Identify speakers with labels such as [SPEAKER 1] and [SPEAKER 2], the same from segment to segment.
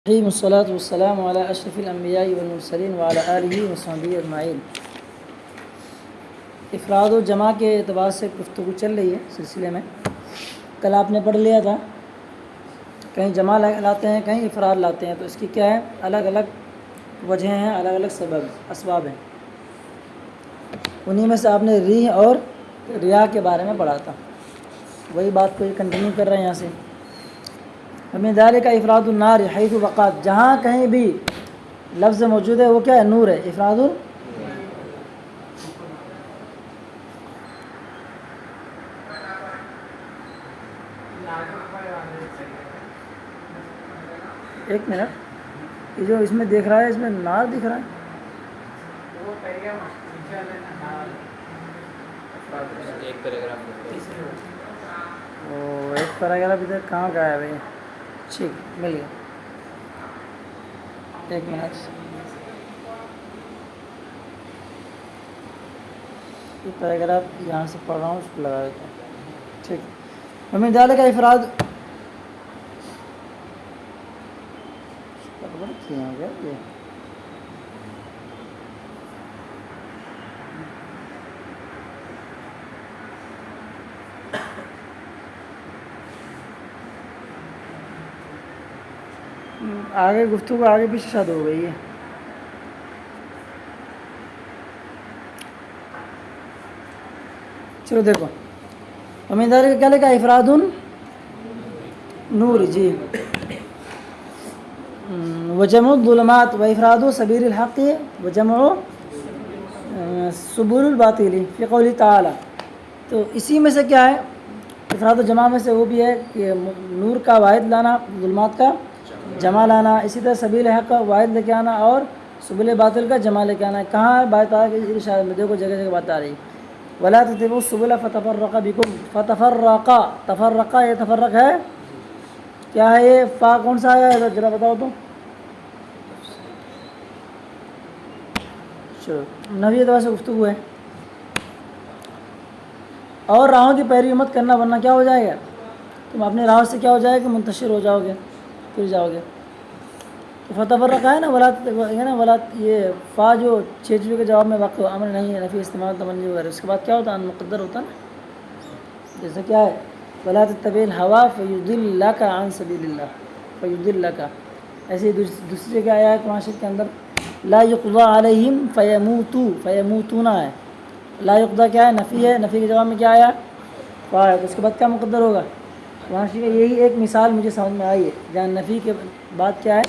[SPEAKER 1] والصلاة والسلام على اشرف الانبیاء والمرسلین وعلى آلہ وصحبہ اجمعین۔ افراد و جمع کے اعتبار سے گفتگو چل رہی ہے سلسلے میں۔ کل آپ نے پڑھ لیا تھا، کہیں جمع لاتے ہیں کہیں افراد لاتے ہیں، تو اس کی کیا ہے، الگ الگ وجہیں ہیں، الگ الگ اسباب ہیں۔ انہی میں سے آپ نے ریح اور ریا کے بارے میں پڑھا تھا، وہی بات کو یہ کنٹینیو کر رہے ہیں یہاں سے۔ ہمیں ذالک افراد النار حیث وقعت، جہاں کہیں بھی لفظ موجود ہے وہ کیا ہے، نور ہے۔ افراد ایک منٹ، یہ جو اس میں دیکھ رہا ہے، اس میں نار دکھ رہا ہے،
[SPEAKER 2] ایک پیراگراف
[SPEAKER 1] ایک پیراگراف ادھر کہاں کا ہے بھائی؟ ٹھیک، مل گیا، ایک منٹ، یہ پیراگراف یہاں سے پڑھ رہا ہوں، اس کو لگا دیتا ہوں۔ ٹھیک، ہمیں ڈالے کا افراد آگے گفتگو آگے بھی شاد ہو گئی ہے۔ چلو دیکھو، ہمیں ڈالے کا لکھا افراد نور، جی، وجمع الظلمات و افراد سبیل الحق وجمع سبول الباطل فی قول تعالی۔ تو اسی میں سے کیا ہے، افراد و جمع میں سے وہ بھی ہے کہ نور کا واحد لانا، ظلمات کا جمع لانا، اسی طرح سبیل حق کا واحد لے کے آنا اور سبیل باطل کا جمع لے کے آنا۔ کہاں بات آ گئی ارشاد میں، دیکھو جگہ جگہ بات آ رہی، ولا تتبعوا السبل فتفرق بکم، تفرقہ یہ تفرق ہے، کیا ہے یہ فا کون سا ہے ذرا بتاؤ تو؟ چلو، نبی اعتبار سے گفتگو ہے۔ اور راہوں کی پیروی مت کرنا ورنہ کیا ہو جائے گا، تم اپنے راہ سے کیا ہو جائے گا، منتشر ہو جاؤ گے، پھر جاؤ گے۔ تو فتفرقہ ہے نا، ولات یہ فا جو چیزوں کے جواب میں واقع امر نہیں ہے، نفی استعمال تمنی وغیرہ، اس کے بعد کیا ہوتا ہے، مقدر ہوتا ہے نا، جیسے کیا ہے، ولا تتبع الہوی فیضلک عن سبیل اللہ، فیضلک۔ ایسے دوسری جگہ آیا ہے قرآن شریف کے اندر، لا یقضی علیہم فیموتوا، فیموتون ہے، لا یقضی کیا ہے، نفی ہے، نفی کے جواب میں کیا آیا، فا ہے، تو اس کے بعد کیا مقدر ہوگا قرآن شریف میں۔ یہی ایک مثال مجھے سمجھ میں آئی ہے، جہاں نفی کے بعد کیا ہے،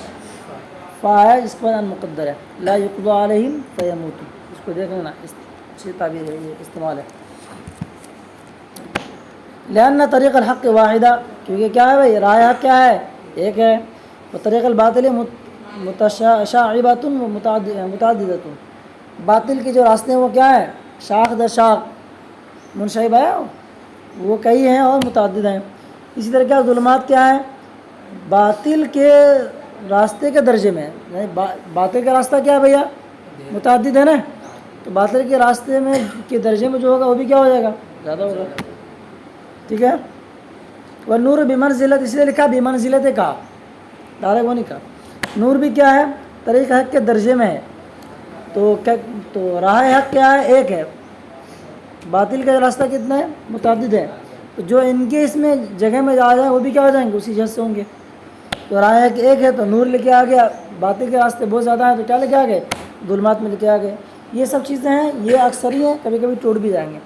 [SPEAKER 1] فا ہے، اس کے بعد ان مقدر ہے، لا یقضی علیہم فیموتوا، اس کو دیکھ لینا، اچھی تعبیر ہے، یہ استعمال ہے۔ لأن طریق الحق واحدہ، کیونکہ کیا ہے بھائی، راہ حق کیا ہے، ایک ہے، وہ طریق الباطل متشعبۃ و متعددۃ، باطل کے جو راستے ہیں وہ کیا ہے، شاخ در شاخ منشعب ہے، وہ کئی ہیں اور متعدد ہیں۔ اسی طرح کیا ظلمات کیا ہے، باطل کے راستے کے درجے میں، باطل کا راستہ کیا ہے بھیا، متعدد ہے نا، تو باطل کے راستے میں کے درجے میں جو ہوگا وہ بھی کیا ہو جائے گا، زیادہ ہوگا، ٹھیک ہے۔ والنور بمنزلت، اس لیے لکھا بمنزلت کا، ڈائریکٹ وہ نہیں کہا، نور بھی کیا ہے، طریق حق کے درجے میں ہے، تو راہ حق کیا ہے، ایک ہے، باطل کا راستہ کتنا ہے، متعدد ہے، تو جو ان کے اس میں جگہ میں آ جائیں وہ بھی کیا ہو جائیں گے، اسی جہت سے ہوں گے۔ تو راہ حق ایک ہے تو نور لے کے آ گیا، باطل کے راستے بہت زیادہ ہیں تو کیا لے کے آ گئے، ظلمات میں لے کے آ گئے۔ یہ سب چیزیں ہیں، یہ اکثر ہی ہیں، کبھی کبھی ٹوٹ بھی جائیں گے۔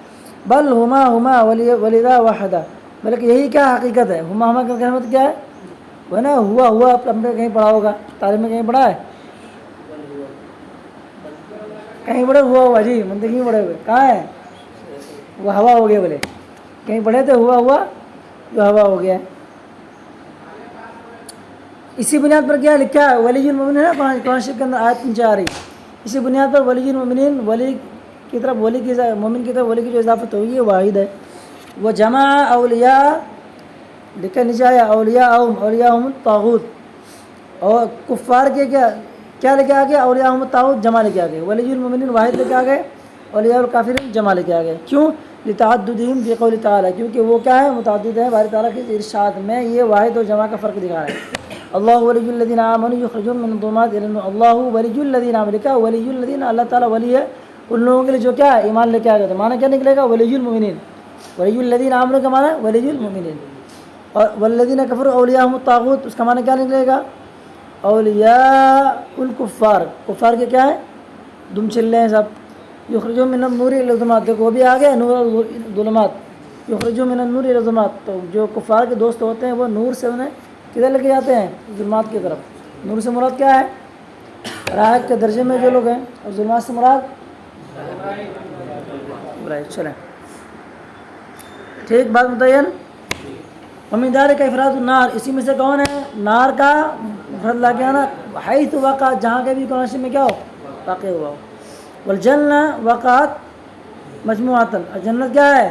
[SPEAKER 1] بل ہما ولدا وحدہ، بلکہ یہی کیا حقیقت ہے، ہما کا کہنا کیا ہے، وہ نا ہوا آپ نے کہیں پڑھا ہوگا، تعلیم میں کہیں پڑھا ہے، کہیں پڑھے ہوا جی، منطق نہیں پڑھے ہوئے، کہاں ہے وہ، ہوا ہو گیا، بولے کہیں پڑھے تھے ہوا جو ہوا ہو گیا۔ اسی بنیاد پر کیا لکھا ہے، ولی المؤمنین ہے قرآن شریف کے اندر آیت نیچے آ رہی، اسی بنیاد پر ولی المؤمنین، ولی کی طرف مومن کی طرف ولی کی جو اضافت ہوئی ہے واحد ہے۔ وہ جمع اولیاء لکھا نیچے آیا، اولیاءہم الطاغوت، اور کفار کے کیا لے کے آ گئے، اولیاءہم الطاغوت جمع لے کے آ گئے، ولی المؤمنین واحد لے کے آ گئے، اولیاء الکافرین جمع لے کے آ گئے، کیوں، لتعددہم فی قول تعالی، کیونکہ وہ کیا ہے، متعدد ہے باری تعالیٰ کے ارشاد میں، یہ واحد اور جمع کا فرق دکھا رہے ہیں۔ اللہ ولی الذین آمنوا یخرجون من الظلمات الی النور، اللہ ولی الذین آمنوا، لکھا ولی الذین، اللہ تعالیٰ ولی ہے ان لوگوں کے لیے جو کیا ہے ایمان لے کے آ گئے تھے. معنی کیا نکلے گا؟ ولی المؤمنین. ولی الذین آمنوا کا معنی ہے ولی المؤمنین. اور والذین کفروا اولیاءہم الطاغوت، اس کا معنی کیا نکلے گا؟ اولیاء الکفار، کفار کے کیا ہے دم چلے ہیں سب. یخرجون من النور الی الظلمات، دیکھو وہ بھی آ گیا نور اور ظلمات. یخرجون من النور الی الظلمات، تو جو کفار کے دوست ہوتے ہیں وہ نور سے انہیں کدھر لے کے جاتے ہیں؟ ظلمات کی طرف. نور سے مراد کیا ہے؟ رائحت کے درجے میں جو لوگ ہیں، اور ظلمات سے مراد برائٹ. چلیں ٹھیک بات متعین. ومن ذلک افراد النار، اسی میں سے کون ہے نار کا مفرد لا کے آنا؟ حیث وقع، جہاں کے بھی کونسی میں کیا ہو واقع ہوا ہو. والجنہ وقعت مجموعتاً، اور جنت کیا ہے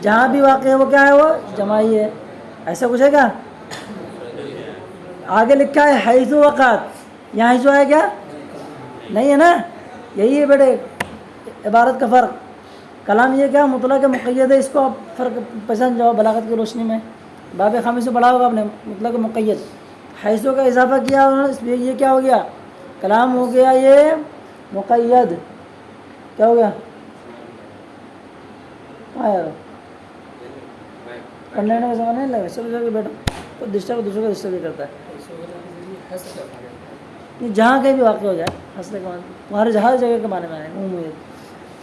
[SPEAKER 1] جہاں بھی واقع ہے وہ کیا ہے وہ جماعی ہے. ایسا کچھ ہے کیا؟ آگے لکھا ہے حیث وقعت، یہاں حیث ہے کیا نہیں ہے نا. یہی ہے بیٹے عبارت کا فرق. کلام یہ کیا مطلق مقید ہے، اس کو آپ فرق پسند جاؤ بلاغت کی روشنی میں. باب خامی سے پڑھا ہوگا آپ نے مطلق مقید. حیثوں کا اضافہ کیا انہوں نے، اس لیے یہ کیا ہو گیا کلام ہو گیا یہ مقید. کیا ہو گیا؟ ہاں یار پڑھنے کا زمانہ نہیں لگا. چلو چلو بیٹا تو ڈسٹرب دوسروں کا ڈسٹرب بھی کرتا ہے. جہاں کہیں بھی واقع ہو جائے حسن کے معنی ہر جگہ کے معنی میں آئے.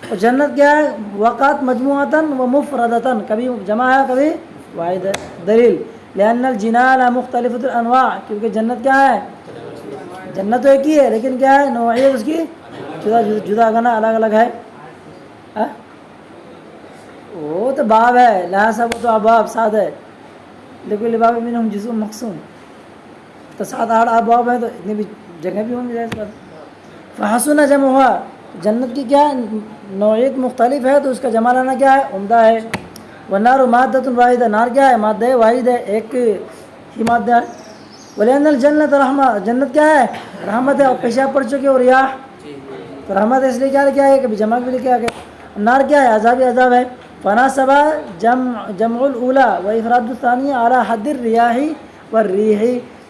[SPEAKER 1] اور جنت کیا ہے وقعت مجموعتاً و مفردتاً، کبھی جمع ہے کبھی واحد ہے. دلیل لأن الجنان مختلف الانواع، کیونکہ جنت کیا ہے جنت تو ایک ہی ہے لیکن کیا ہے نوعیت اس کی جدا جدا گنا الگ الگ ہے. وہ تو باب ہے لہٰذا وہ تو ابواب ساتھ ہے، لیکن باب منہم جزء مقسوم، تو 7-8 ابواب ہیں تو اتنی بھی جگہ بھی ہوں گی. جیسے فحسن جمع ہوا، جنت کی کیا نوعیت مختلف ہے تو اس کا جمع لانا کیا ہے عمدہ ہے. والنار مادۃ واحدہ، نار کیا ہے مادہ واحد ہے، ایک ہی مادہ ہے. ولأن الجنت رحمہ، جنت کیا ہے رحمت ہے. اور پیشاب پڑ چکے اور ریاح تو رحمت ہے، اس لیے کیا لکھا ہے کبھی جمع بھی لکھا گیا. نار کیا ہے عذاب عذاب ہے. فناسب جمع الاولی و افراد الثانیہ علی حد الریاح والریح،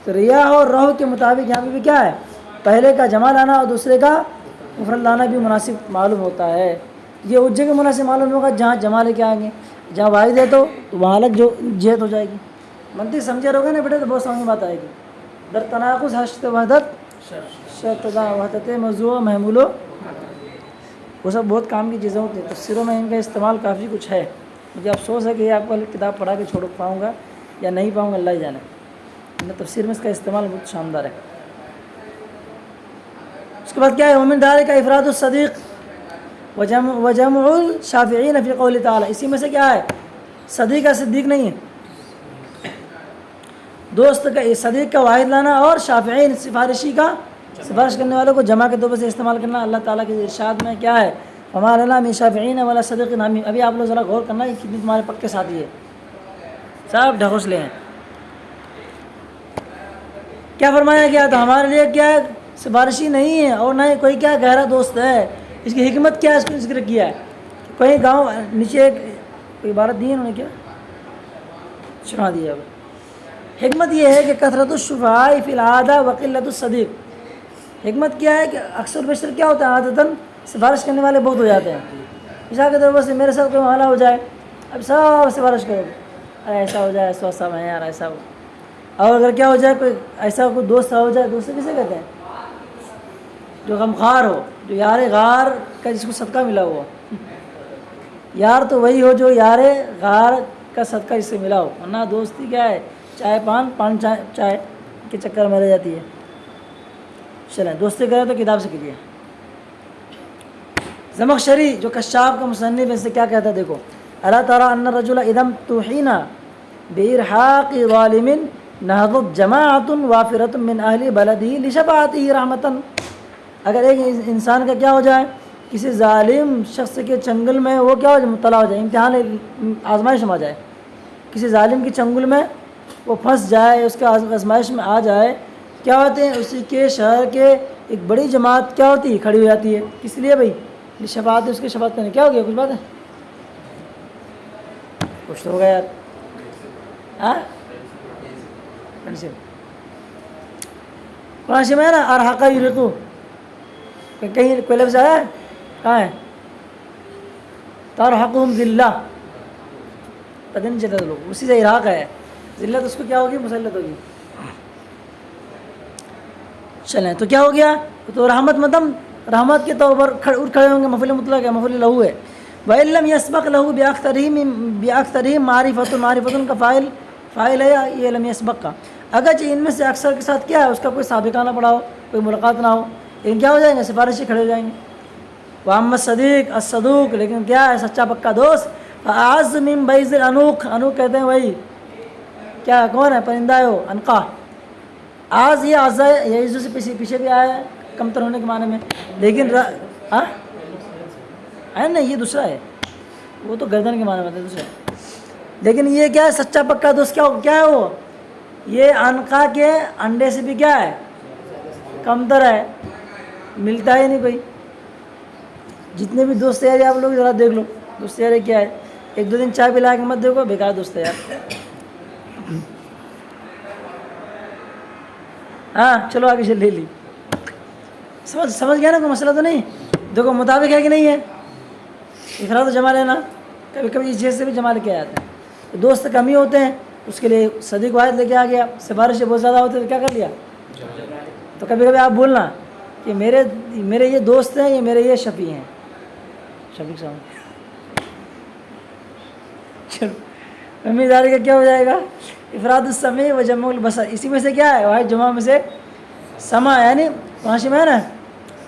[SPEAKER 1] تو ریاح اور روح کے مطابق یہاں پہ بھی کیا ہے پہلے کا جمع لانا اور دوسرے کا مفرد لانا بھی مناسب معلوم ہوتا ہے. یہ اس جگہ مناسب معلوم ہوگا جہاں جمع لے کے آئیں گے. جہاں واحد ہے تو وہاں الگ جو جہت ہو جائے گی. منطق سمجھے رہو گے نا بیٹے تو بہت سمجھ میں بات آئے گی. در تناقض حشت وحدت شتدا وحدت موضوع محمول وہ سب بہت کام کی چیزیں ہوتی ہیں. تفسیروں میں ان کا استعمال کافی کچھ ہے. مجھے افسوس ہے کہ یہ آپ کو کتاب پڑھا کے چھوڑ پاؤں گا یا نہیں پاؤں گا اللہ ہی جانے. تفسیر میں اس کا استعمال بہت شاندار ہے. اس کے بعد کیا ہے ومن ذلک افراد الصدیق وجمع الشافعین فی قول تعالی، اسی میں سے کیا ہے صدیق کا صدیق نہیں ہے دوست کا، صدیق کا واحد لانا اور شافعین سفارشی کا سفارش کرنے والوں کو جمع کے طور سے استعمال کرنا. اللہ تعالیٰ کے ارشاد میں کیا ہے وما لنا من شافعین ولا صدیق حمیم. ابھی آپ لوگ ذرا غور کرنا یہ کتنے تمہارے پکے ساتھی ہے، سب ڈھکوسلے ہیں. کیا فرمایا گیا تو ہمارے لیے کیا ہے سفارشی نہیں ہے اور نہ ہی کوئی کیا گہرا دوست ہے. اس کی حکمت کیا ہے اس کو ذکر کیا ہے. کوئی گاؤں نیچے ایک عبارت دی ہے انہوں نے کیا سنا دیا. حکمت یہ ہے کہ کثرت الشفعاء فی العادہ وقلت الصدیق. حکمت کیا ہے کہ اکثر بیشتر کیا ہوتا ہے عادتاً سفارش کرنے والے بہت ہو جاتے ہیں. مثال کے طور پر سے میرے ساتھ کوئی معاملہ ہو جائے اب سب سفارش کرو ایسا ہو جائے ایسا سب ہے یار ایسا ہو. اور اگر کیا ہو جائے کوئی ایسا کوئی دوست ہو جائے، دوست کسے کہتے ہیں جو غمخوار ہو، جو یار غار کا جس کو صدقہ ملا ہوا. یار تو وہی ہو جو یار غار کا صدقہ جس سے ملا ہو، ورنہ دوستی کیا ہے چائے پان چائے کے چکر میں رہ جاتی ہے. چلیں دوستی کریں تو کتاب سے کیجیے. زمخشری جو کشاف کا مصنف ہے اس سے کیا کہتا ہے دیکھو الا ترى ان الرجل اذا امتحن بارحاق ظالم نهضت جماعت وافرة من اهل بلده لشفاعته رحمتا. اگر ایک انسان کا کیا ہو جائے کسی ظالم شخص کے چنگل میں وہ کیا ہو جائے مبتلا ہو جائے، امتحان آزمائش میں آ جائے، کسی ظالم کی چنگل میں وہ پھنس جائے، اس کا آزمائش میں آ جائے، کیا ہوتے ہیں اسی کے شہر کے ایک بڑی جماعت کیا ہوتی ہے کھڑی ہو جاتی ہے. کس لیے بھائی شفاعت اس کی شفاعت کرنے. کیا ہو گیا کچھ بات ہے کچھ تو ہوگا یار. ہاں قرآن شریف میں ہے نا ارحقہ یرقو، کہیں کوئی لفظ آیا ہے؟ کہاں ہے؟ ترحقہم ذلہ، پتہ نہیں چلتا لوگ، اسی سے ارحاق ہے، ذلت اس کو کیا ہوگی؟ مسلط ہوگی۔ چلیں تو کیا ہو گیا؟ تو رحمت مدم رحمت کے طور پر اٹھ کھڑے ہوں گے، مفعول مطلق ہے، مفعول لہو ہے۔ وَإِن لَمْ يَسْبَقْ لَهُ بِأَكْثَرِهِمْ مَعْرِفَةٌ کا فاعل ہے یا یہ لم يسبق کا، اگرچہ ان میں سے اکثر کے ساتھ کیا ہے اس کا کوئی سابقہ نہ پڑا ہو، کوئی ملاقات نہ ہو، لیکن کیا ہو جائیں گے؟ سفارشی کھڑے ہو جائیں گے۔ وَأَمَّا الصَّدِيقُ الصَّدُوقُ، لیکن کیا ہے؟ سچا پکا دوست۔ فَأَعَزُّ مِن بَيْضِ الْأَنُوقِ، انوق کہتے ہیں وہی کیا کون ہے؟ پرندہ ہے وہ، انقا۔ آز یہ آزا ہے، یہ عزو سے پیچھے بھی آیا ہے کمتر ہونے کے معنی میں، لیکن نہیں یہ دوسرا ہے، وہ تو گردن کے معنی میں ہے دوسرا، لیکن یہ کیا ہے؟ سچا پکا دوست کیا ہے وہ؟ یہ عنقا کے انڈے سے بھی کیا ہے؟ کمتر ہے، ملتا ہی نہیں کوئی۔ جتنے بھی دوست یار آپ لوگ ذرا دیکھ لو دوست یار کیا ہے، ایک دو دن چائے پلا کے مت دیکھو، بیکار دوست ہے یار۔ ہاں چلو آگے چل لے لی، سمجھ گیا نا؟ کوئی مسئلہ تو نہیں؟ دیکھو مطابق ہے کہ نہیں ہے؟ افراد و جمع لینا، کبھی کبھی اس چیز سے بھی جمع لے کے آتے ہیں، دوست کم ہی ہوتے ہیں، اس کے لیے صدیق واحد لے کے آ گیا، سفارشیں بہت زیادہ ہوتی ہیں تو کیا کر لیا؟ تو کبھی کبھی آپ بولنا کہ میرے یہ دوست ہیں، یہ میرے یہ شفیع ہیں، شفیق صاحب۔ چلو امیداری کا کیا ہو جائے گا؟ افراد السمع و جمع البصر، اسی میں سے کیا ہے؟ واحد جمع میں سے سمع، یعنی پانچ میں ہے نا،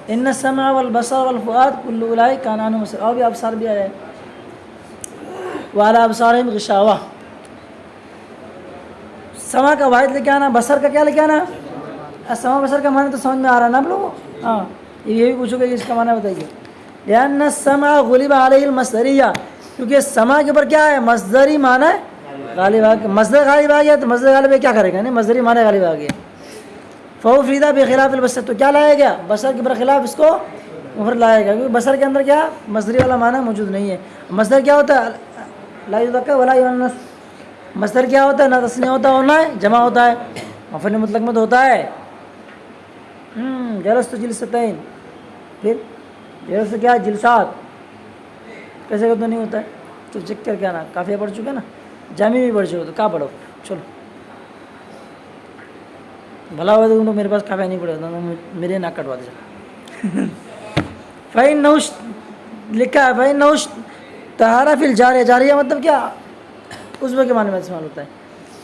[SPEAKER 1] ان السمع والبصر والفؤاد کل اولئک کان عنہ مسئول، اور بھی ابصار بھی آیا ہے، وعلی ابصارہم غشاوہ۔ سمع کا واحد لے کے آنا، بصر کا کیا لے کے آنا؟ سمع بصر کا معنی تو سمجھ میں آ رہا ہے نا آپ لوگوں؟ ہاں یہ بھی پوچھو گے کہ اس کا معنی بتائیے۔ لأن السمع غلب علیہ المصدریہ، کیونکہ سمع کے اوپر کیا ہے؟ مصدری معنی غالب آ گیا، مصدر غالب آ گیا تو مصدر غالب کیا کرے گا؟ نہیں مصدری معنی غالب آ گیا، فوفریدہ بخلاف البصر، تو کیا لائے گا؟ بصر کے برخلاف اس کو مفرد لائے گا، کیونکہ بصر کے اندر کیا مصدری والا معنی موجود نہیں ہے۔ مصدر کیا ہوتا ہے؟ لا یذکر ولا یؤنث، مصدر کیا ہوتا ہے؟ نہ تثنیہ ہوتا ہے اور نہ جمع ہوتا ہے، مفعول مطلق میں تو ہوتا ہے جلست جلستین، پھر جلست کیا؟ جلسات، کیسے کا تو نہیں ہوتا ہے، تو چیک کر کے آنا، کافی پڑھ چکے نا، جامع بھی پڑھ چکے تو کیا پڑھو، چلو بھلا ہوا تو میرے پاس کافی نہیں پڑھے میرے ناک کٹوا دے۔ فَإِنَّهُ لکھا ہے فَإِنَّهُ طَهَارَ فِي الْجَارِيَةِ، جاریہ مطلب کیا؟ عضو کے معنی میں استعمال ہوتا ہے،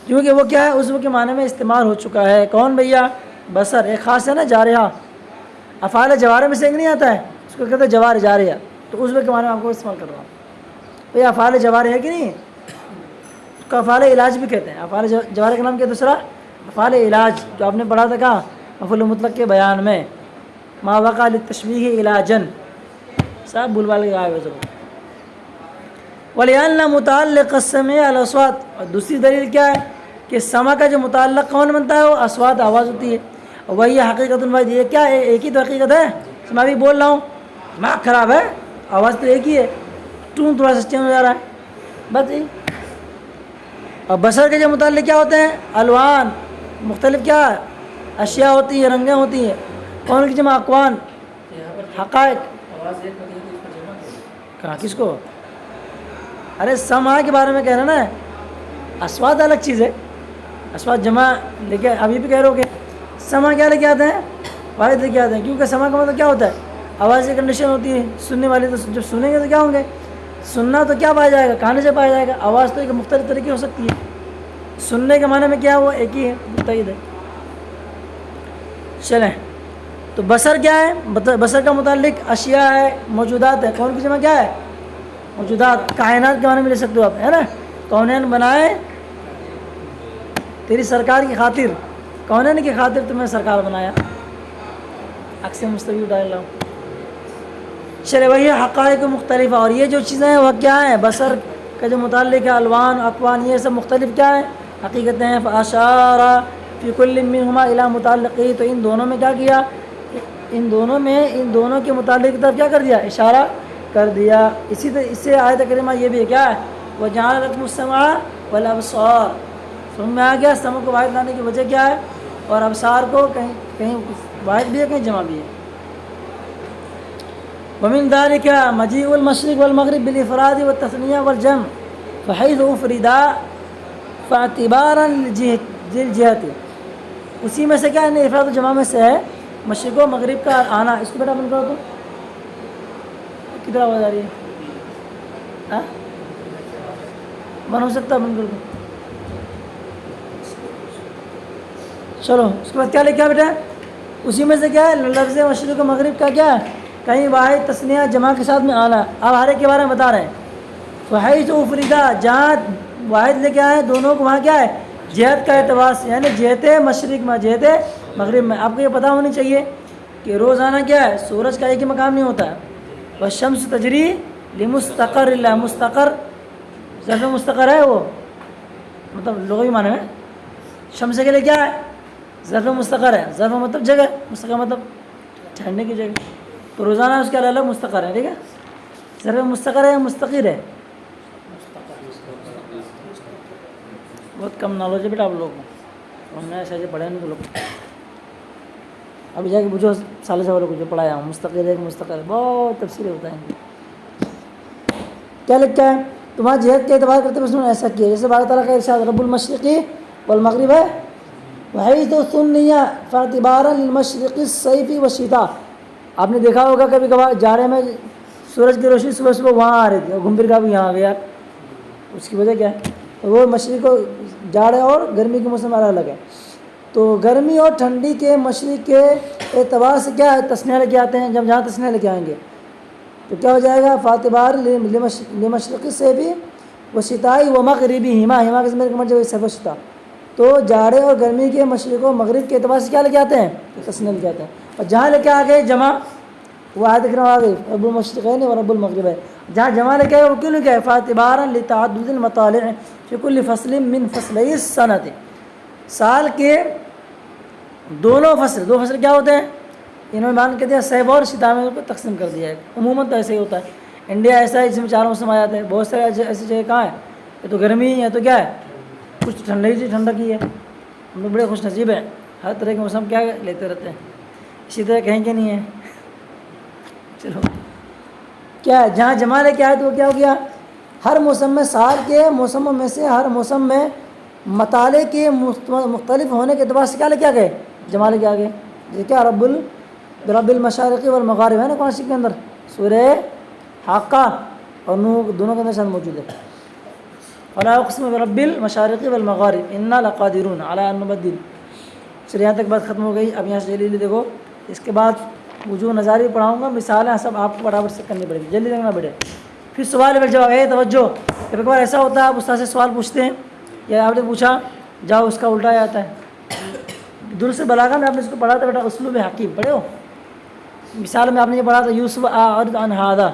[SPEAKER 1] کیونکہ وہ کیا ہے؟ عضو کے معنی میں استعمال ہو چکا ہے۔ کون بھیا؟ بصر، ایک خاص ہے نا جارحہ، افعال جوارح میں سے ایک نہیں آتا ہے، اس کو کہتے ہیں جوار جاریہ، تو عضو کے معنی میں آپ کو استعمال کر رہا ہوں۔ بھیا افعال جوارح ہے کہ نہیں؟ اس کو افعال علاج بھی کہتے ہیں، افعال جوارح کا نام کیا دوسرا؟ افعال علاج، جو آپ نے پڑھا تھا کہاں؟ مفعول مطلق کے بیان میں، ما وقع للتشبیہ علاجن، صاحب بھول بھال کے آئے ہوئے ضرور۔ وَلِأَنَّ مُتَعَلِّقَ السَّمْعِ الْأَصْوَاتِ، اور دوسری دلیل کیا ہے؟ کہ سمع کا جو متعلق کون بنتا ہے؟ وہ اصوات، آواز ہوتی ہے، وہی حقیقت واحد، یہ کیا ہے؟ ایک ہی تو حقیقت ہے، میں بھی بول رہا ہوں دماغ خراب ہے، آواز تو ایک ہی ہے، ٹون تھوڑا سا چینج ہو جا رہا ہے بس یہی۔ اور بصر کے جو متعلق کیا ہوتے ہیں؟ الوان، مختلف کیا اشیاء ہوتی ہیں، رنگیں ہوتی ہیں، کون کی جمع؟ اقوان، حقائق، کہاں کس کو؟ ارے سمع کے بارے میں کہہ رہے نا، اصوات الگ چیز ہے، اصوات جمع لے کے ابھی بھی کہہ رہے ہو کہ سمع کیا لے کے آتے ہیں؟ واحد لے کے آتے ہیں، کیونکہ سمع کا مطلب کیا ہوتا ہے؟ آواز کی کنڈیشن ہوتی ہے، سننے والے تو جب سنیں گے تو کیا ہوں گے؟ سننا تو کیا پایا جائے گا؟ کہاں سے پایا جائے گا؟ آواز تو ایک مختلف طریقے ہو سکتی ہے، سننے کے معنی میں کیا وہ ایک ہی ہے، متحد ہے۔ چلیں تو بصر کیا ہے؟ بصر کا متعلق اشیاء ہے، موجودات ہے، کون کی جمع کیا ہے؟ موجودات، کائنات کے معنی میں لے سکتے ہو آپ، ہے نا، کونین بنائے تیری سرکار کی خاطر، کونین کی خاطر تمہیں سرکار بنایا، عکس مستوی ڈال لاؤ۔ چلے وہی حقائق مختلف، اور یہ جو چیزیں ہیں وہ کیا ہیں؟ بصر کا جو متعلق ہے، الوان، اقوان، یہ سب مختلف کیا ہیں؟ حقیقتیں ہیں۔ فاشارہ فی کل منہما الی متعلقی، تو ان دونوں میں کیا کیا؟ ان دونوں کے متعلق کی طرف کیا کر دیا؟ اشارہ کر دیا۔ اس سے آیت کریمہ یہ بھی ہے کیا ہے؟ وَجَعَلَ لَكُمُ السَّمْعَ وَالْأَبْصَارَ، سمجھ میں آ گیا؟ سمع کو واحد لانے کی وجہ کیا ہے؟ اور ابصار کو کہیں کہیں واحد بھی ہے کہیں جمع بھی ہے. ومن ذلك مجيء المشرق والمغرب بالافراد والتثنية والجمع فحيث افردا فاعتبارا للجهة. اسی میں سے کیا ہے افراد و جمع میں سے ہے مشرق و مغرب کا آنا. اس کو بیٹا بند کرو تو کدھر آواز آ رہی ہے؟ ہاں بن ہو سکتا ہے بند کر دو. چلو اس کے بعد کیا لکھا بیٹا؟ اسی میں سے کیا ہے لفظ مشرق و مغرب کا کیا ہے کہیں واحد تثنیہ جمع کے ساتھ میں آنا. اب ہر ایک کے بارے میں بتا رہے ہیں. فحیث افریدا جہاں واحد لے کے آئے دونوں کو وہاں کیا ہے جہت کا اعتبار سے یعنی جہت مشرق میں جہت مغرب میں. آپ کو یہ پتہ ہونی چاہیے کہ روزانہ کیا ہے سورج کا ایک ہی مقام نہیں ہوتا ہے. والشمس تجری لمستقر اللہ. مستقر ظرف مستقر ہے وہ مطلب لغوی معنی میں شمس کے لیے کیا ہے ظرف مستقر ہے. ظرف مطلب جگہ مستقر مطلب ٹھہرنے کی جگہ. تو روزانہ اس کے الگ مستقر ہے. ٹھیک ہے ظرف مستقر ہے مستقر ہے. بہت کم نالج ہے بیٹا آپ لوگوں کو. ہم نے ایسے پڑھے نہیں لوگ ابھی جا کے پوچھو سال سے والوں کو جو پڑھایا ہوں مستقر ہے مستقر ہے بہت تفصیلیں بتائیں گے. کیا لکھا ہے تمہارا جہت کے اعتبار کرتے ہوئے اس نے ایسا کیا جیسے بارہ تعالیٰ کا ارشاد رب المشرقی والمغرب ہے وہی تو سنیہ فاعتبارا للمشرق الصیف والشتاء. آپ نے دیکھا ہوگا کبھی کبھار جاڑے میں سورج کی روشنی صبح صبح وہاں آ رہی تھی اور گھوم پھر کا بھی یہاں آ گیا. اس کی وجہ کیا ہے وہ مشرق و جاڑے اور گرمی کے موسم الگ الگ ہے. تو گرمی اور ٹھنڈی کے مشرق کے اعتبار سے کیا ہے تسنیہ لے کے آتے ہیں. جب جہاں تسنیہ لے کے آئیں گے تو کیا ہو جائے گا فاعتبار لمشرق الصیف والشتاء ومغربی ہما کے سمجھ جب صیف و شتاء. تو جاڑے اور گرمی کے مشرق و مغرب کے اعتبار سے کیا لے کے آتے ہیں تسنیہ لے کے آتے ہیں. اور جہاں لے کے آ گئے جمع وہ آیت دکھ رہا آ گئی رب المشرقین و رب المغرب ہے. جہاں جمع لے کے آئے وہ کیوں لے کے آئے فاعتبارا لتعدد المطالع فی کل فصل من فصلی السنۃ. سال کے دونوں فصل دو فصل کیا ہوتے ہیں انہوں نے بیان کر دیا صیف اور شتاء میں کو تقسیم کر دیا ہے. عموماً تو ایسے ہی ہوتا ہے. انڈیا ایسا ہے جس میں چار موسم آ جاتے ہیں. بہت سارے ایسی جگہ کہاں ہے یہ تو گرمی ہے تو کیا ہے کچھ ٹھنڈی ہی ٹھنڈک ہی ہے. ہم لوگ بڑے خوش نصیب ہیں ہر طرح کے موسم کیا لیتے رہتے ہیں. اسی طرح کہیں کہ نہیں ہے. چلو کیا ہے جہاں جمع لے کے آئے تو وہ کیا ہو گیا ہر موسم میں سال کے موسموں میں سے ہر موسم میں مطالعے کے مختلف ہونے کے اعتبار سے کیا لے کے آ گئے جمع لے کے آ گئے. جیسے کیا رب المشارق والمغارب ہے نا قرآن شریف کے اندر سورہ حاقہ اور نور دونوں کے اندر شان موجود ہے. فلا اقسم برب المشارق والمغارب انا لقادرون علی ان نبدل. چلیے یہاں تک بات ختم ہو گئی. اب یہاں سے جلدی دیکھو اس کے بعد وجوہ نظاری پڑھاؤں گا. مثالیں سب آپ کو برابر سے کرنی پڑے گی. جلدی دیکھنا بیٹے. پھر سوال پر جواب ہے توجہ. ایک بار ایسا ہوتا ہے آپ استاد سے سوال پوچھتے ہیں یا آپ نے پوچھا جاؤ اس کا الٹا جاتا ہے. درست بلاغہ میں آپ نے اس کو پڑھا تھا بیٹا اسلوب حکیم پڑھے ہو. مثال میں آپ نے یہ پڑھا تھا یوسف اعرض عن ھذا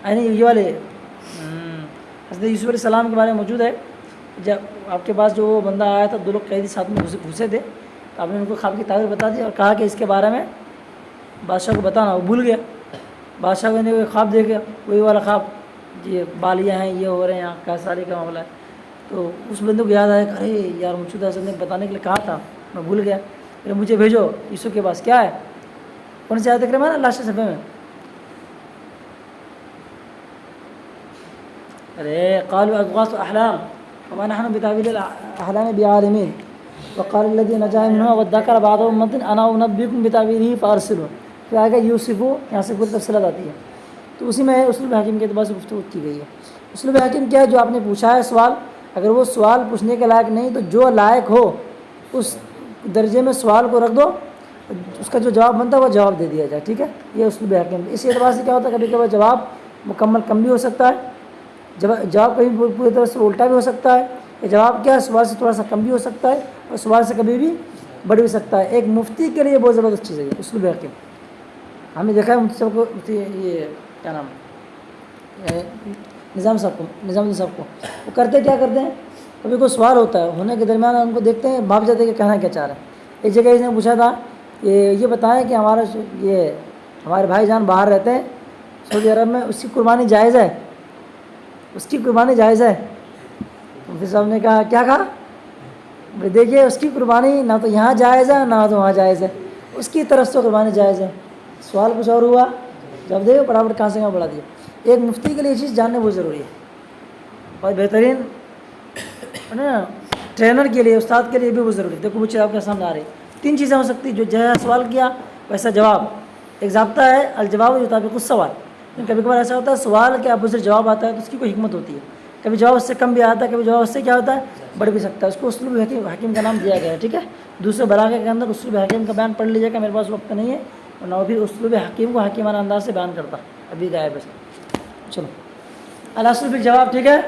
[SPEAKER 1] یعنی یہ والے حضرت یوسف علیہ السلام کے بارے میں موجود ہے. جب آپ کے پاس جو وہ بندہ آیا تھا دو لوگ قیدی ساتھ میں گھسے تھے تو آپ نے ان کو خواب کی تعبیر بتا دی اور کہا کہ اس کے بارے میں بادشاہ کو بتانا. وہ بھول گیا. بادشاہ کو نے خواب دیکھا وہی والا خواب یہ بالیاں ہیں یہ ہو رہے ہیں یہاں کا ساری کا معاملہ ہے. تو اس بندے کو یاد آیا کہ ارے یار مجھے حضرت نے بتانے کے لیے کہا تھا میں بھول گیا. پھر مجھے بھیجو یوسف کے پاس. کیا ہے کون سی آیت دیکھ رہے ہیں نا لاسٹ صفحے میں ارے قالوا اضغاث احلام وما نحن بتاويل الاحلام بعالمين وقال الذي نجا منها وذكر بعض امه انا انبئكم بتاويله فارسلوا. پھر آگے یوسف یہاں سے پوری تفصیلات آتی ہے. تو اسی میں اسلوب حکیم کے اعتبار سے گفتگو کی گئی ہے. اسلوب حکیم کیا ہے جو آپ نے پوچھا ہے سوال اگر وہ سوال پوچھنے کے لائق نہیں تو جو لائق ہو اس درجے میں سوال کو رکھ دو اس کا جو جواب بنتا ہے وہ جواب دے دیا جائے. ٹھیک ہے یہ اسلوب حکیم. اس اعتبار سے کیا ہوتا ہے کبھی کبھی جواب مکمل کم بھی ہو سکتا ہے. جواب کبھی پوری طرح سے الٹا بھی ہو سکتا ہے. یہ جواب کیا ہے سوال سے تھوڑا سا کم بھی ہو سکتا ہے اور سوال سے کبھی بھی بڑھ بھی سکتا ہے. ایک مفتی کے لیے بہت زبردست چیز ہے یہ اسلوب حکیم. ہم نے دیکھا ہے مفتی صاحب کو یہ کیا نام ہے نظام صاحب کو وہ کرتے کیا کرتے ہیں کبھی کوئی سوال ہوتا ہے ہونے کے درمیان ان کو دیکھتے ہیں بھاگ جاتے ہیں کہ کہنا کیا چاہ رہے ہیں. ایک جگہ اس نے پوچھا تھا کہ یہ بتائیں کہ ہمارے بھائی جان باہر رہتے ہیں سعودی عرب میں اس کی قربانی جائز ہے اس کی قربانی جائز ہے. مفتی صاحب نے کہا کیا کہا دیکھیے اس کی قربانی نہ تو یہاں جائز ہے نہ تو وہاں جائز ہے، اس کی طرف سے قربانی جائز ہے، سوال کچھ اور ہوا، جب دیکھو برابر کہاں سے کہاں بڑھا دیا۔ ایک مفتی کے لیے یہ چیز جاننا بہت ضروری ہے، اور بہترین نا ٹرینر کے لیے، استاد کے لیے بھی بہت ضروری ہے۔ دیکھو وہ چیز آپ کے سامنے آ رہی ہے، 3 چیزیں ہو سکتی جو جیسا سوال کیا ویسا جواب۔ ایک ضابطہ ہے الجواب یطابق السوال، کبھی کبھار ایسا ہوتا ہے سوال کے اپوزٹ جواب آتا ہے تو اس کی کوئی حکمت ہوتی ہے، کبھی جواب اس سے کم بھی آتا ہے، کبھی جواب اس سے کیا ہوتا ہے بڑھ بھی سکتا ہے، اس کو اسلوب حکیم کا نام دیا گیا ہے، ٹھیک ہے۔ دوسرے بلاغے کے اندر اسلوب حکیم کا بیان پڑھ لیجیے گا، میرے پاس وقت نہیں ہے، اور نہ بھی اسلوب حکیم کو حکیمانہ انداز سے بیان کرتا، ابھی غائب ہے۔ چلو الاصل فی الجواب، ٹھیک ہے،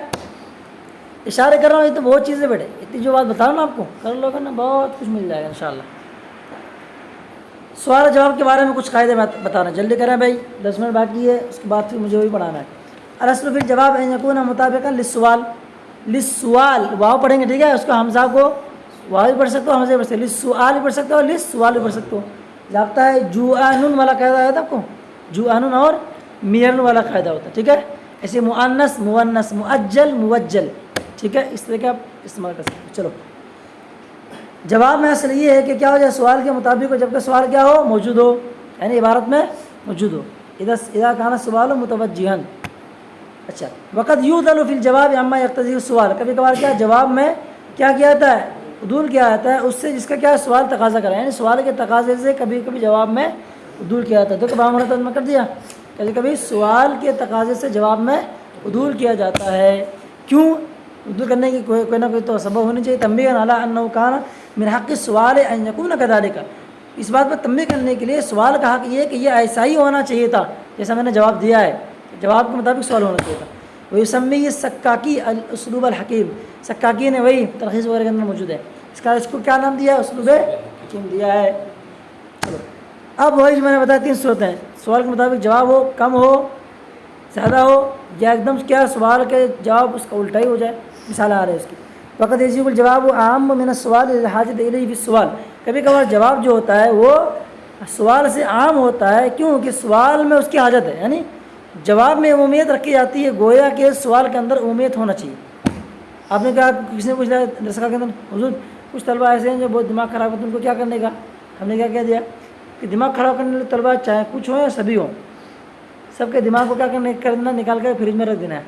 [SPEAKER 1] اشارے کر رہا ہوں، یہ تو بہت چیزیں بیٹے، اتنی جو بات بتا رہا ہوں نا آپ کو، کر لو گے نا بہت کچھ مل جائے گا انشاءاللہ۔ سوال جواب کے بارے میں کچھ قاعدے بتا رہے ہیں، جلدی کریں بھائی، 10 منٹ باقی ہے، اس کے بعد پھر مجھے وہی پڑھانا ہے۔ الاصل فی الجواب ان یکون مطابقا للسوال، للسوال واو پڑھیں گے، ٹھیک ہے، اس کو حمزہ کو واو بھی پڑھ سکتے ہو، حمزہ بھی پڑھ سکتے ہو، للسوال بھی پڑھ سکتے ہو، للسوال بھی پڑھ سکتے ہو۔ ضابطہ ہے جوعان والا قاعدہ آیا تھا آپ کو، جوعان اور میرن والا قاعدہ ہوتا ہے، ٹھیک ہے۔ ایسے مؤنث مؤنث، مؤجل موجل، ٹھیک ہے، اس طرح کا آپ استعمال کر سکتے ہیں۔ چلو جواب میں اصل یہ ہے کہ کیا ہو جائے سوال کے مطابق ہو، جب کہ سوال کیا ہو موجود ہو، یعنی عبارت میں موجود ہو، اذا کان السؤال متوجہا۔ اچھا، وقت یعدل فی الجواب عما یقتضی السؤال، کبھی کبھار کیا جواب میں کیا جاتا ہے عدول کیا جاتا ہے اس سے جس کا کیا سوال تقاضا کرے، یعنی سوال کے تقاضے سے کبھی کبھی جواب میں عدول کیا جاتا ہے۔ تو کبھی ہم نے کر دیا، کبھی کبھی سوال کے تقاضے سے جواب میں عدول کیا جاتا ہے، کیوں عدول کرنے کی کوئی نہ کوئی تو سبب ہونی چاہیے۔ تنبیہ علی انہ کان من حق السؤال ان یکون کذالک، اس بات پر تنبیہ کرنے کے لیے سوال کا حق یہ ہے کہ یہ ایسا ہی ہونا چاہیے تھا جیسا میں نے جواب دیا ہے، جواب کے مطابق سوال ہونا چاہیے تھا۔ ویسمی السکاکی الاسلوب الحکیم، سکاکی نے وہی تلخیص وغیرہ کے اندر موجود ہے، اس کو کیا نام دیا ہے؟ اسلوب حکیم دیا ہے۔ چلو اب وہی جو میں نے بتایا 3 صورتیں، سوال کے مطابق جواب ہو، کم ہو، زیادہ ہو، یا ایک دم کیا سوال کے جواب اس کا الٹا ہی ہو جائے، مثال آ رہے ہیں اس کی۔ وقت یجیب الجواب عام من السؤال للحاجۃ الیہ فی السؤال، کبھی کبھار جواب جو ہوتا ہے وہ سوال سے عام ہوتا ہے، کیوں کہ سوال میں اس کی حاجت ہے، یعنی جواب میں عمومیت رکھی جاتی ہے، گویا کہ سوال کے اندر عمومیت ہونا چاہیے۔ آپ نے کہا کسی نے پوچھا درسگاہ کے اندر حضور کچھ طلبہ ایسے ہیں جو بہت دماغ خراب ہوتا ہے، ان کو کیا کرنے کا؟ ہم نے کیا کہہ دیا کہ دماغ خراب کرنے والے طلبہ چاہے کچھ ہوں یا سبھی ہوں، سب کے دماغ کو کیا کرنا نکال کر فریج میں رکھ دینا ہے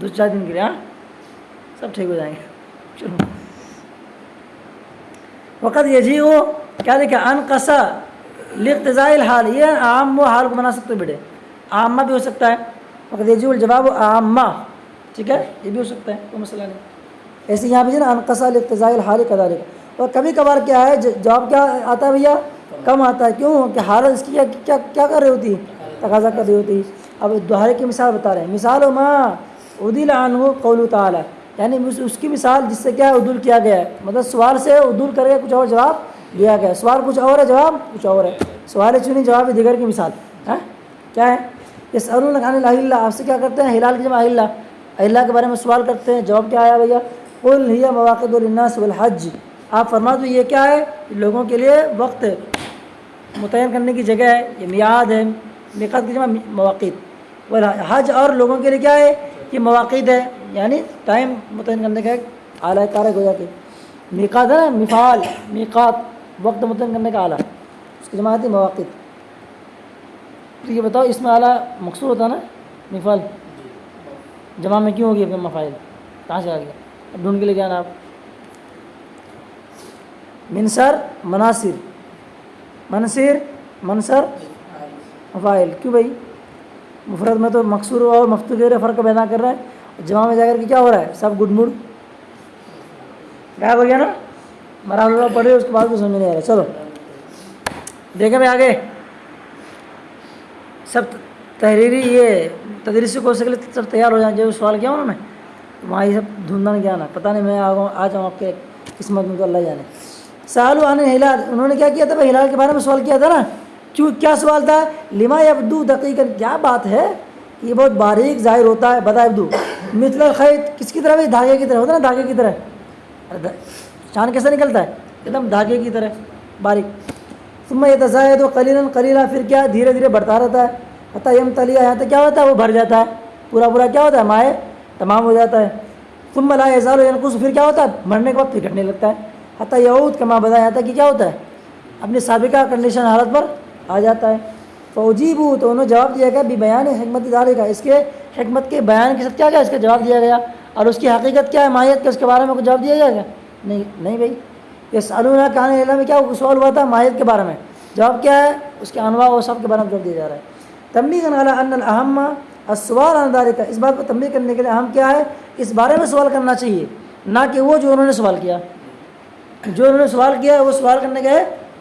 [SPEAKER 1] 2-4 دن کے لیے، ہاں سب ٹھیک ہو جائیں گے۔ چلو وقت یجی ہو کیا دیکھا انقصا لاقتضاء الحال، یہ عام و حال کو بنا سکتے ہو بیٹے، عامہ بھی ہو سکتا ہے، وقت یجی الجواب عامہ، ٹھیک ہے، یہ بھی ہو سکتا ہے، کوئی مسئلہ نہیں۔ ایسے یہاں پہ نا انقصا لاقتضاء الحال کذالک، اور کبھی کبھار کیا ہے جواب کیا آتا ہے بھیا کم آتا ہے، کیوں کہ حالت اس کی کیا کر رہی ہوتی ہے، تقاضا کر رہی ہوتی ہے۔ اب دوہرے کی مثال بتا رہے ہیں، مثال ما عدل عنہ قول تعالی، یعنی اس کی مثال جس سے کیا عدول کیا گیا ہے، مطلب سوال سے عدول کر کے کچھ اور جواب دیا گیا ہے، سوال کچھ اور ہے جواب کچھ اور ہے، سوال چنی جواب دیگر کی مثال ہے کیا ہے؟ یسألونک عن الاہلہ، آپ سے کیا کرتے ہیں ہلال کی جمع اہلہ، اہلہ کے بارے میں سوال کرتے ہیں، جواب کیا آیا بھیا قل ہی مواقع للناس والحج، آپ فرما دو یہ کیا ہے لوگوں کے لیے وقت متعین کرنے کی جگہ ہے، یہ میعاد ہے، میقات کی جمع مواقیت، والحج اور لوگوں کے لیے کیا ہے یہ مواقیت ہے، یعنی ٹائم متعین کرنے کا ایک اعلیٰ کار ہے گویا کہ میقات ہے نا، مفعال میقات وقت متعین کرنے کا اعلیٰ، اس کی جمع آتی ہے مواقیت۔ تو یہ بتاؤ اس میں اعلیٰ مقصور ہوتا ہے نا مفعال، جمع میں کیوں ہوگی مفاعل، کہاں سے آ گیا؟ اب ڈھونڈ کے لے کے آنا آپ، منصر مناصر، منصر منصر مفاعل، کیوں بھائی مفرد میں تو مقصور اور مفتوح کے فرق پیدا کر رہا ہے، جمع میں جا کر کے کیا ہو رہا ہے سب گڈ موڈ غائب ہو گیا نا، مرحلہ پڑھے اس کے بعد بھی سمجھ نہیں آ رہا۔ چلو دیکھیں بھائی آگے سب تحریری یہ تدریسی کورس کے لیے سب تیار ہو جائیں، جو سوال کیا انہوں نے وہاں یہ سب ڈھونڈنا نہیں آنا، پتہ نہیں میں آ جاؤں آپ کے قسمت میں تو اللہ جانے۔ سالو عن الہلال، انہوں نے کیا کیا تھا بھائی ہلال کے بارے میں سوال کیا تھا نا، کیوں کیا سوال تھا؟ لما یبدو دقیقا، کیا بات ہے یہ بہت باریک ظاہر ہوتا ہے، بدا یبدو مثل الخیط، کس کی طرح بھائی دھاگے کی طرح ہوتا ہے نا، دھاگے کی طرح، چاند کیسے نکلتا ہے ایک دم دھاگے کی طرح باریک، ثم یتزاید قلیلا قلیلا، پھر کیا دھیرے دھیرے بڑھتا رہتا ہے، حتی یمتلی، یہاں تک کیا ہوتا ہے وہ بھر جاتا ہے، پورا کیا ہوتا ہے مائع تمام ہو جاتا ہے، ثم لا يزال ينقص، پھر کیا ہوتا ہے مرنے کے بعد پھر گھٹنے لگتا ہے، حتی یعود کما بدا آتا ہے کہ کیا ہوتا ہے اپنی سابقہ کنڈیشن حالت پر آ جاتا ہے۔ فوجیبو، تو انہوں نے جواب دیا گیا بیان حکمت ذالک، اس کے حکمت کے بیان کے ساتھ کیا گیا اس کا جواب دیا گیا، اور اس کی حقیقت کیا ہے ماہیت کا، اس کے بارے میں کچھ جواب دیا جائے گا نہیں بھائی۔ یسألونہ کان العلم میں کیا سوال ہوا تھا ماہیت کے بارے میں، جواب کیا ہے اس کے انواع و سب کے بارے میں جواب دیا جا رہا ہے۔ تنبیہ علی ان الاہم السؤال عن ذلک، اس بات کو تنبیہ کرنے کے لیے اہم کیا ہے اس بارے میں سوال کرنا چاہیے، نہ کہ وہ جو انہوں نے سوال کیا، جو انہوں نے سوال کیا ہے وہ سوال کرنے کے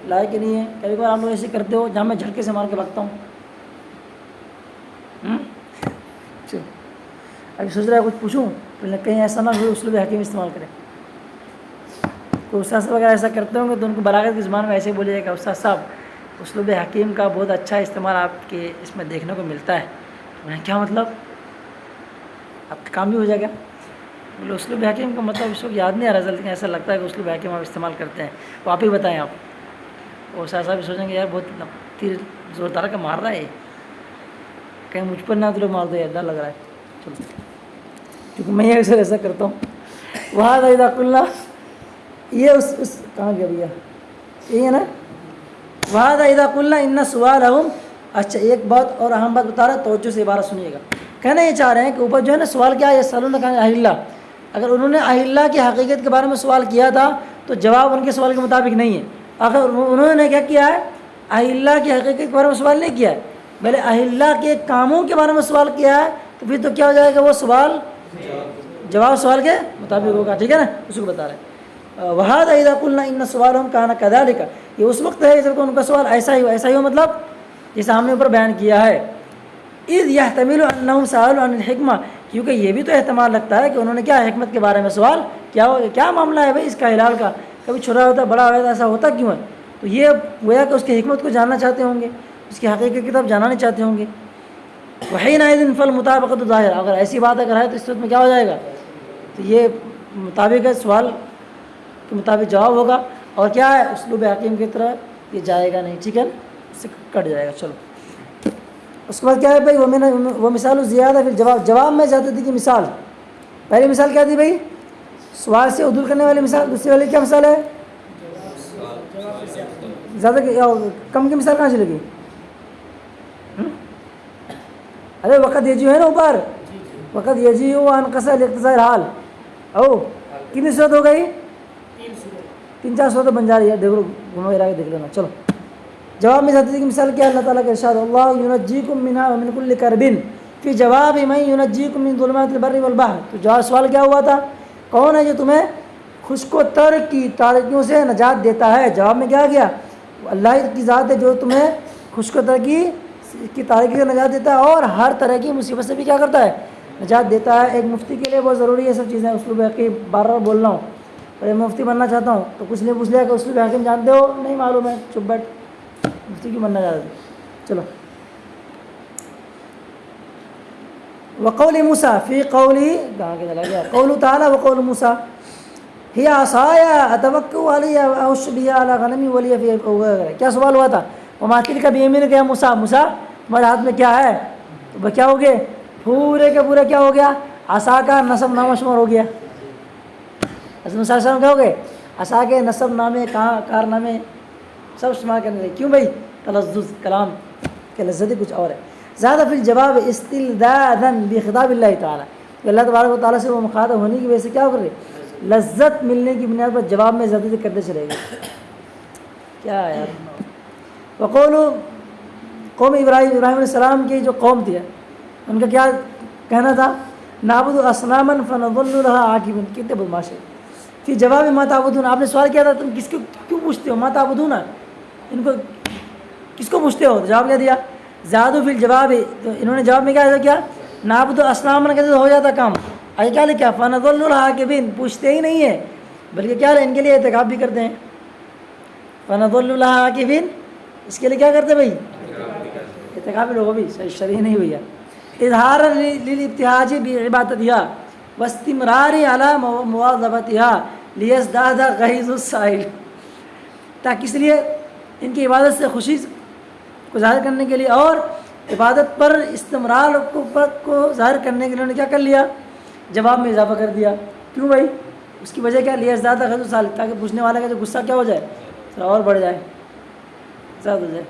[SPEAKER 1] لائق نہیں ہے۔ کبھی کبھار آپ لوگ ایسے کرتے ہو جہاں میں جھٹکے سے مار کے بھگتا ہوں۔ چلو ابھی سوچ رہا ہے کچھ پوچھوں پہلے کہیں ایسا نہ ہو اسلوب حکیم استعمال کریں۔ کوئی استاد صاحب اگر ایسا کرتے ہوں گے تو ان کو بلاغت کی زبان میں ایسے ہی بولے جائے گا استاد صاحب اسلوب حکیم کا بہت اچھا استعمال آپ کے اس میں دیکھنے کو ملتا ہے۔ میں کیا مطلب آپ کا کام بھی ہو جائے گا۔ بولے اسلوب حکیم کا مطلب اس وقت یاد نہیں آ رہا، لیکن ایسا لگتا ہے کہ اسلوب حکیم آپ استعمال کرتے ہیں، تو آپ ہی بتائیں آپ۔ اور استاد صاحب سوچیں گے یار بہت تیر زوردار کا مار رہا ہے، کہیں مجھ پر نہ تو لوگ مار دو، ڈر لگ رہا ہے۔ چلو کیونکہ میں اکثر ایسا کرتا ہوں۔ وہاں اذا قلنا، یہ اس کہاں گیا بھیا، یہی ہے نا، وہاں اذا قلنا ان سوالہم، اچھا ایک بات اور اہم بات بتا رہا ہے، توجہ سے عبارت سنیے گا۔ کہنا یہ چاہ رہے ہیں کہ اوپر جو ہے نا سوال کیا ہے، یسألونہ عن اہلہ، اگر انہوں نے اہلہ کی حقیقت کے بارے میں سوال کیا تھا تو جواب ان کے سوال کے مطابق نہیں ہے۔ اگر انہوں نے کیا کیا ہے اہلہ کی حقیقت کے بارے میں سوال نہیں کیا ہے بلکہ اہلہ کے کاموں کے بارے میں سوال کیا ہے، تو پھر تو کیا ہو جائے گا وہ سوال جواب سوال کے مطابق ہوگا، ٹھیک ہے نا، اس کو بتا رہے ہیں۔ وَهَذَا إِذَا قُلْنَا إِنَّ سُؤَالَهُمْ كَانَ كَذَلِكَ، یہ اس وقت ہے جب ان کا سوال ایسا ہی ہو، مطلب جیسے ہم نے اوپر بیان کیا ہے۔ اِذْ يَحْتَمِلُ أَنَّهُمْ سَأَلُوا عَنِ الْحِكْمَةِ، کیونکہ یہ بھی تو احتمال لگتا ہے کہ انہوں نے کیا حکمت کے بارے میں سوال کیا معاملہ ہے بھائی اس کا ہلال کا، کبھی چھوٹا ہوتا بڑا ہوتا ایسا ہوتا کیوں ہے، تو یہ گویا کہ اس کی حکمت کو جاننا چاہتے ہوں گے، اس کی حقیقت کی طرف جاننا نہیں چاہتے ہوں گے۔ وَحِينَئِذٍ فَالْمُطَابَقَةُ ظَاهِرَةٌ، اگر ایسی بات اگر ہے تو اس صورت میں کیا ہو جائے گا، تو یہ مطابق ہے، سوال کے مطابق جواب ہوگا، اور کیا ہے اسلوب حکیم کی طرح یہ جائے گا نہیں، ٹھیک ہے، اس سے کٹ جائے گا۔ چلو اس کے بعد کیا ہے بھائی، وہ مثال زیادہ پھر جواب میں زیادتی کی مثال، پہلی مثال کیا تھی بھائی سوال سے عدول کرنے والی مثال، دوسری والی کیا مثال ہے زیادہ کم کی مثال کہاں سے لگی؟ ارے وقت یہ جو ہے نا اوپر، وقت یہ جی ہو انقصر اقتضاء حال، او کتنی صورت ہو گئی؟ 3-4 صورت بن جا رہی ہے، دیکھ لو گھما پھرا کے دیکھ لینا۔ چلو جواب میں زیادتی کی مثال کیا ہے، اللہ تعالیٰ کا ارشاد اللہ ینجیکم منہا ومن کل کرب فی جواب من ینجیکم من ظلمات البر والبحر، تو جواب سوال کیا ہوا تھا، کون ہے جو تمہیں خشک و تر کی تاریکیوں سے نجات دیتا ہے، جواب میں کیا گیا اللہ کی ذات ہے جو تمہیں خشک و تر کی تاریکی سے نجات دیتا ہے اور ہر طرح کی مصیبت سے بھی کیا کرتا ہے نجات دیتا ہے۔ ایک مفتی کے لیے بہت ضروری ہے سب چیزیں، اسلوب حکیم بار بار بول رہا ہوں، اور میں مفتی بننا چاہتا ہوں تو کچھ نے پوچھ لیا کہ اسلوب حکیم جانتے ہو، نہیں معلوم ہے، چپ بیٹھ، مفتی کیوں بننا چاہتے ہیں۔ چلو وقول موسیٰ فی قولی، کہاں کے چلا گیا، قول تعالیٰ وقول موسیٰ ہی عصایا اتوکل علیہا واحش بہا علی غنمی ولی فی، کیا سوال ہوا تھا، وما تلک بیمینک یا موسیٰ، موسیٰ تمہارے ہاتھ میں کیا ہے، تو کیا ہو گئے پورے کے پورے کیا ہو گیا، عصا کا نصب نامہ شمار ہو گیا، حضرت موسیٰ علیہ السلام کیا ہو گئے عصا کے نصب نامے کارنامے سب شمار کرنے لگے، کیوں بھائی تلذذ کلام کے لذت کچھ اور ہے۔ زیادہ فی الجواب استلذاذا بخطاب اللہ تعالیٰ، کہ اللہ تبارک و تعالیٰ سے وہ مخاطب ہونے کی وجہ سے کیا کر رہے لذت ملنے کی بنیاد پر جواب میں زیادتی کرتے چلے گئے، کیا ہے یار۔ وقول قوم ابراہیم علیہ السلام کی جو قوم تھی ان کا کیا کہنا تھا، نعبد اصناما فنظل لها عاکفون، کتنے بدماش ہے۔ پھر جواب ما تعبدون، آپ نے سوال کیا تھا تم کس کو کیوں پوچھتے ہو، ما تعبدون ان کو کس کو پوچھتے ہو، تو جواب کیا دیا زیادو فی الجواب، تو انہوں نے جواب میں کیا نعبد اصناما کہتے ہو جاتا کام، آگے کیا لکھا فنظل لها عاکفین، پوچھتے ہی نہیں ہے بلکہ کیا ان کے لیے اعتکاف بھی کرتے ہیں، فنظل لها عاکفین، اس کے لیے کیا کرتے بھائی اعتکاف لوگوں بھی شرعی نہیں ہوئی ہے، اظہارا للابتہاج بعبادتها واستمرار علی مواظبتها لیزداد غیظ السائل، تاکہ اس لیے ان کی عبادت سے خوشی کو ظاہر کرنے کے لیے اور عبادت پر استمرار کو ظاہر کرنے کے لیے انہوں نے کیا کر لیا، جواب میں اضافہ کر دیا، کیوں بھائی؟ اس کی وجہ کیا؟ لیا زیادہ خد سال، تاکہ پوچھنے والا کا جو غصہ کیا ہو جائے، تھوڑا اور بڑھ جائے، زیادہ ہو جائے.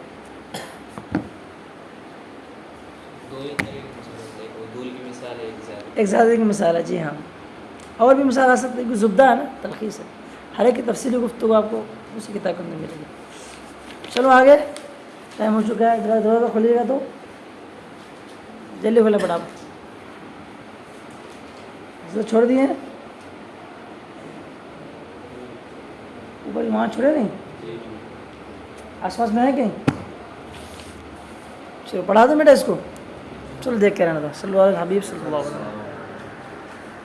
[SPEAKER 2] دو ہی طرح کی مثال ہے، ایک دول کی مثال ہے، ایک زیادہ.
[SPEAKER 1] ایک زیادہ کی مثال ہے. جی ہاں، اور بھی مثال آ سکتی ہے. کہ زبدہ ہے نا، تلخیص ہے. ہر ایک کی تفصیلی گفتگو آپ کو اسی کتاب کے اندر ملے گی. چلو آگے، ٹائم ہو چکا ہے. دروازہ کھولیے گا تو جلدی کھولے پڑا. آپ چھوڑ دیے اوپر، وہاں چھوڑے نہیں، آس پاس میں ہے کہیں؟ چلو پڑھا دو بیٹا اس کو. چلو دیکھ کے رہنا تھا. صلی اللہ علیہ حبیب صلی اللہ علیہ وسلم.